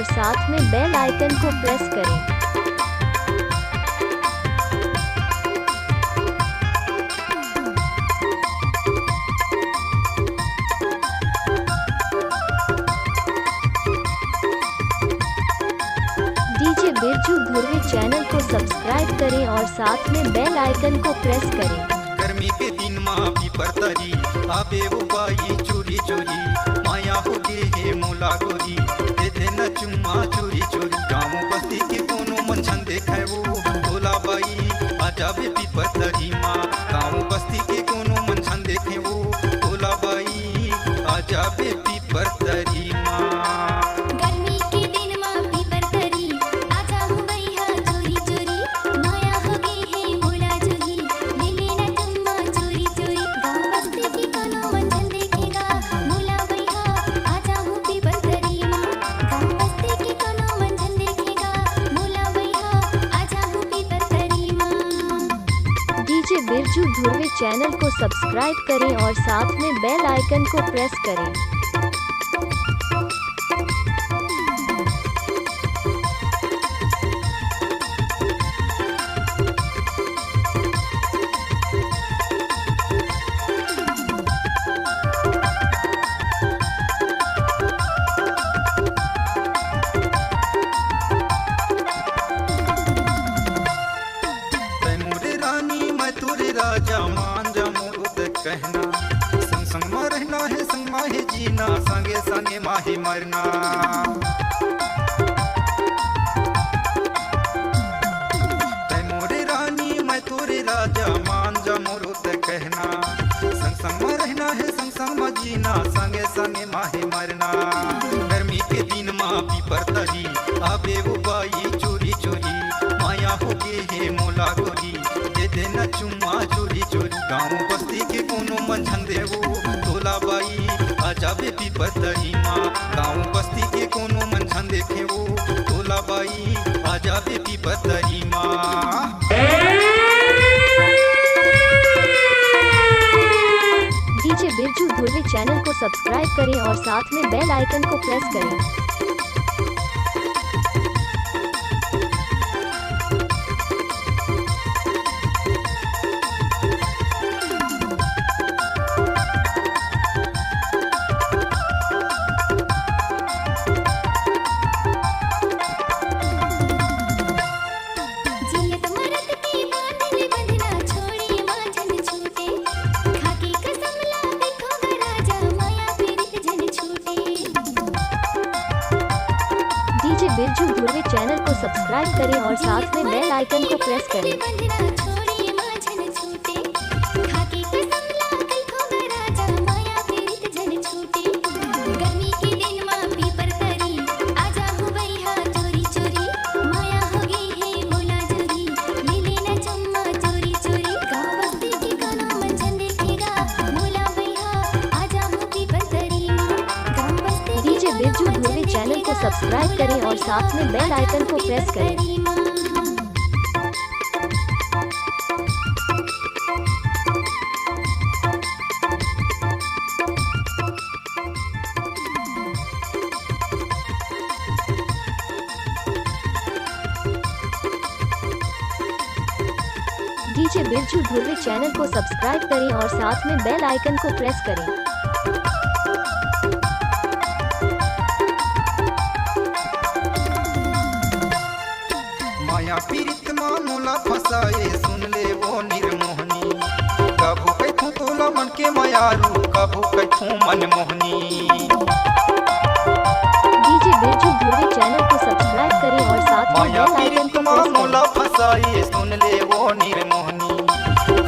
और साथ में बेल आइकन को प्रेस करें। डीजे बिरजू धुर्वे चैनल को सब्सक्राइब करें और साथ में बेल आइकन को प्रेस करें। गर्मी के दिन माँ पीपर तरी आबे वो बाई चोरी चोरी माया हो गे हे मोला गोरी दे दे न चुम्मा चोरी चोरी गाँव बस्ती के कोनो मंछन देखे वो भोला बाई आजा बे पीपर तरी माँ गाँव बस्ती के कोनो मंछन देखे वो भोला बाई आजा बे पीपर तरी माँ। डीजे बिरजू धुर्वे चैनल को सब्सक्राइब करें और साथ में बेल आइकन को प्रेस करें। राजा मान जा मोरुद कहना संग संग में रहना है संग माहे जीना संगे संगे माहे मरना। तै मोरे रानी मैं तोरे राजा मान जा मोरुद कहना संग संग में रहना है संग संग में जीना संगे संगे माहे मरना। गर्मी के दिन माँ पीपर तरी आबे वो बाई चोरी चोरी माया हो गे हे मोला गोरी दे दे न चुम्मा चोरी चोरी गाँव बस्ती के कोनो मंझन देवो भोला बाई आजा बे पीपर तरी माँ गाँव बस्ती के कोनो मंझन देखे वो भोला बाई आजा बे पीपर तरी माँ। डीजे बिरजू धुर्वे चैनल को सब्सक्राइब करें और साथ में बेल आइकन को प्रेस करें। डीजे बिरजू धुर्वे चैनल को सब्सक्राइब करें और साथ में बेल आइकन को प्रेस करें। बिरजू धुर्वे चैनल को सब्सक्राइब करें और साथ में बेल आइकन को प्रेस करें। डीजे बिरजू धुर्वे चैनल को सब्सक्राइब करें और साथ में बेल आइकन को प्रेस करें। माया पीड़ित मामूला फसाए सुन ले वो निर्मोहनी कभू कैथू तोला मन के मायारू कभू कैथू मन मोहनी। डीजे बिरजू धुर्वे चैनल को सब्सक्राइब करें और साथ में माया बेल आइकन पीड़ित को प्रेस मामूला करें। फसाए सुन ले वो निर्मोहनी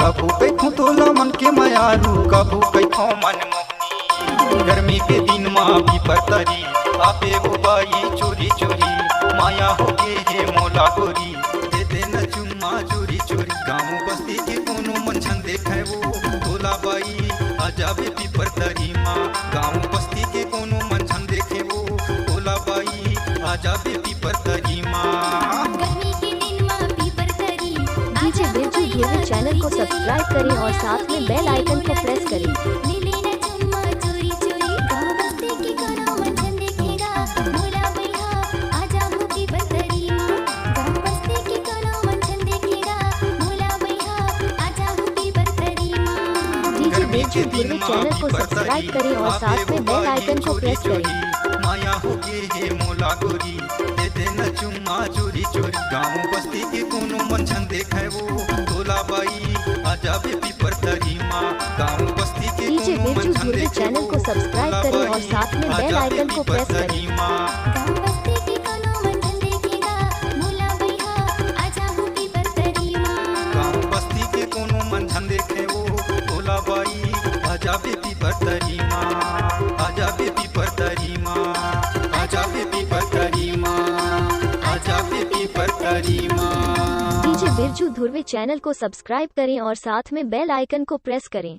कभू कैथू तोला मन के मायारू कभू कैथू मन मोहनी। गर्मी के दिन माँ पीपर तरी आबे वो बाई चोरी चोरी माया हो गे हे मोला गोरी दे दे न चुम्मा चोरी चोरी गाँव बस्ती के कोनो मंछन देखे वो भोला बाई आजा बे पीपर तरी माँ गाँव बस्ती के कोनो मंछन देखे वो भोला बाई आजा बे पीपर तरी माँ। डीजे बिरजू धुर्वे चैनल को सब्सक्राइब करें और साथ में बेल आइकन को प्रेस करें। को सब्सक्राइब करें और साथ में बेल आइकन को प्रेस करें। माया होगी हे मोला गोरी दे देना चुम्मा चोरी चोरी। गाँव बस्ती के कोनो मंझन देखे वो तोला बाई आजा बे पीपर तरी माँ। गाँव बस्ती के डीजे कोनो बिरजू मंझन धुर्वे देखे चैनल को सब्सक्राइब करें और साथ में बेल आइकन को प्रेस करें। गाँव बस्ती की कोनो मंझन देखेगा मोला भैया आजा हो पीपर तरी माँ। गाँव बस्ती के कोनो मंझन देखे वो तोला बाई आजा बे पीपर तरी माँ। आजा बे पीपर तरी माँ। आजा बे पीपर तरी माँ। आजा बे पीपर तरी माँ। डीजे बिरजू धुर्वे चैनल को सब्सक्राइब करें और साथ में बेल आइकन को प्रेस करें।